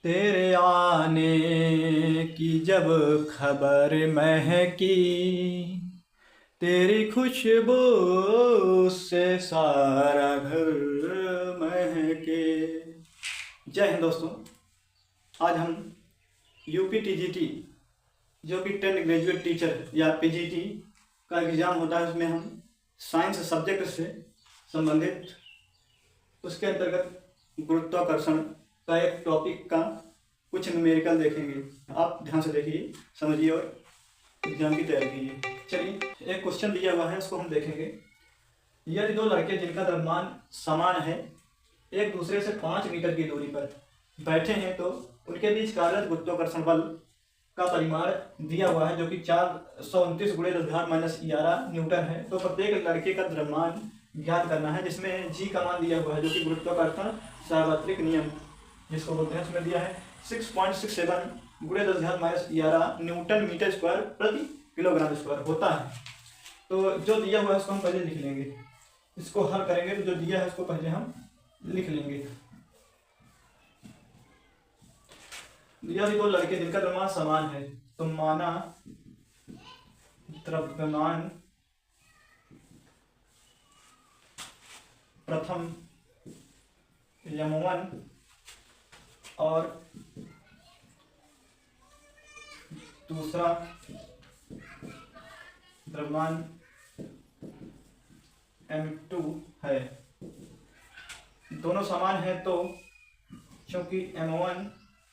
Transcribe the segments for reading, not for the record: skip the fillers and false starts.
तेरे आने की जब खबर महकी, तेरी खुशबू से सारा घर महके। जय हिंद दोस्तों। आज हम यूपी टीजीटी जो कि 10 ग्रेजुएट टीचर या पीजीटी का एग्ज़ाम होता है, उसमें हम साइंस सब्जेक्ट से संबंधित उसके अंतर्गत गुरुत्वाकर्षण का एक टॉपिक का कुछ न्यूमेरिकल देखेंगे। आप ध्यान से देखिए, समझिए और एग्जाम की तैयारी कीजिए। चलिए, एक क्वेश्चन दिया हुआ है, उसको हम देखेंगे। यदि दो लड़के जिनका द्रव्यमान समान है एक दूसरे से 5 मीटर की दूरी पर बैठे हैं, तो उनके बीच कार्यरत गुरुत्वाकर्षण बल का परिमाण दिया हुआ है, जो कि 429 × 10⁻11 न्यूटन है। तो प्रत्येक लड़के का द्रव्यमान ज्ञात करना है, जिसमें जी का मान दिया हुआ है, जो कि गुरुत्वाकर्षण सार्वत्रिक नियम जिसको बोलते हैं, उसमें दिया है 6.67 × 10⁻11 न्यूटन मीटर स्क्वायर प्रति किलोग्राम स्क्वायर होता है। तो जो दिया हुआ है उसको हम पहले लिख लेंगे, इसको हल करेंगे। तो जो दिया है उसको पहले हम लिख लेंगे। यदि दो लड़के जिनका द्रव्यमान समान है, तो माना द्रव्यमान प्रथम m1 और दूसरा द्रव्यमान m2 है। दोनों समान है, तो क्योंकि m1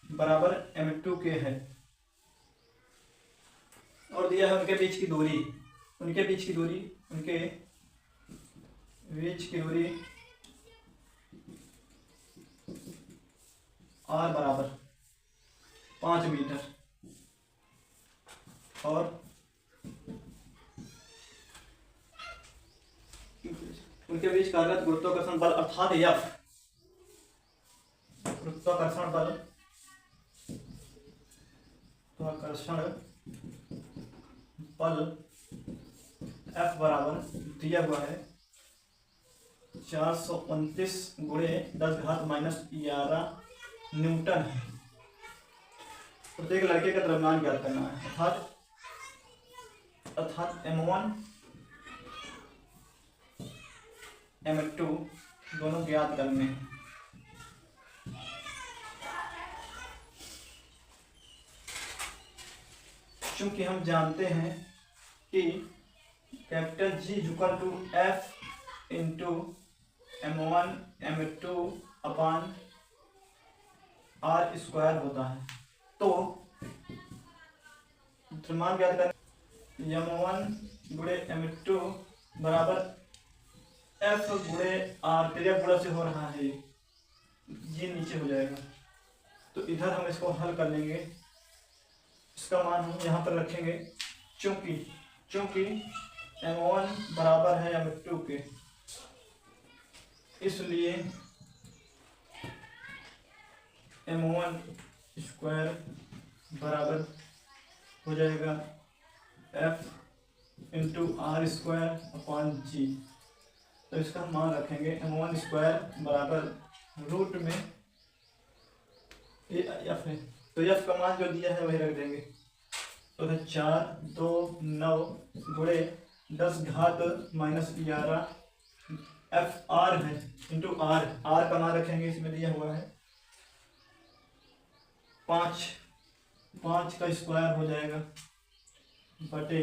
बराबर m2 के है और दिया है उनके बीच की दूरी, उनके बीच की दूरी r बराबर 5 मीटर और उनके बीच कार्यरत गुरुत्वाकर्षण बल अर्थात F, गुरुत्वाकर्षण बल F बराबर दिया हुआ है 429 × 10⁻11 न्यूटन है। प्रत्येक लड़के का द्रव्यमान ज्ञात करना है, अर्थात m1 m2 दोनों ज्ञात करने हैं। क्योंकि हम जानते हैं कि capital G = F × m1 m2 अपान r² होता है। तो द्रव्यमान ज्ञात करना, m1 × m2 बराबर F × r, तेरे गुणा से हो रहा है, ये नीचे हो जाएगा। तो इधर हम इसको हल कर लेंगे, इसका मान हम यहाँ पर रखेंगे। चूंकि m1 बराबर है m2 के, इसलिए m1² बराबर हो जाएगा F × r² अपान G। तो इसका मान रखेंगे m1² बराबर रूट में ये F है, तो F का मान जो दिया है वही रख देंगे। तो 429 × 10⁻11 FR है इंटू R का मान रखेंगे, इसमें दिया हुआ है 5 का स्क्वायर हो जाएगा बटे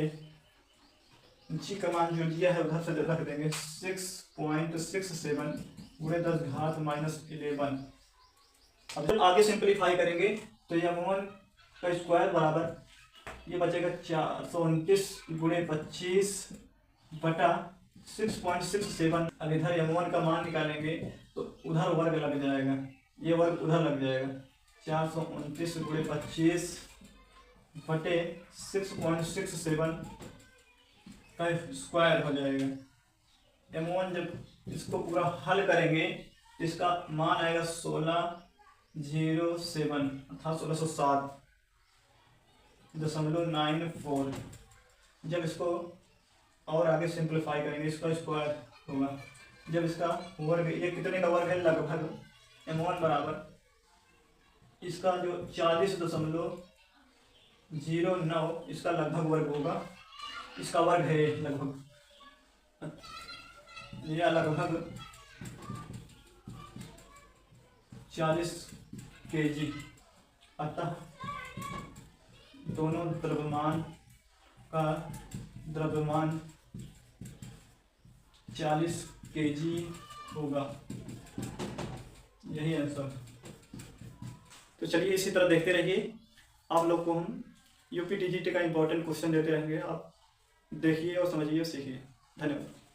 जी का मान जो दिया है उधर से रख देंगे 6.67 × 10⁻11। अब जब आगे सिंपलीफाई करेंगे तो m1 का स्क्वायर बराबर ये बचेगा 429 × 25 बटा 6.67। अब इधर m1 का मान निकालेंगे तो उधर वर्ग लग जाएगा, ये वर्ग उधर लग जाएगा, 429 × 25 बटे 6.67 का स्क्वायर हो जाएगा। m1 जब इसको पूरा हल करेंगे तो इसका मान आएगा 1607 अर्थात 1607.94। जब इसको और आगे सिंप्लीफाई करेंगे, इसका स्क्वायर होगा, जब इसका वर्ग, ये कितने का वर्ग है, लगभग m1 बराबर इसका जो 40.09 इसका लगभग वर्ग होगा, इसका वर्ग है लगभग, यह लगभग 40 kg। अतः दोनों द्रव्यमान का द्रव्यमान 40 kg होगा। यही आंसर। तो चलिए इसी तरह देखते रहिए, आप लोग को हम यूपी टीजीटी का इम्पोर्टेंट क्वेश्चन देते रहेंगे। आप देखिए और समझिए और सीखिए। धन्यवाद।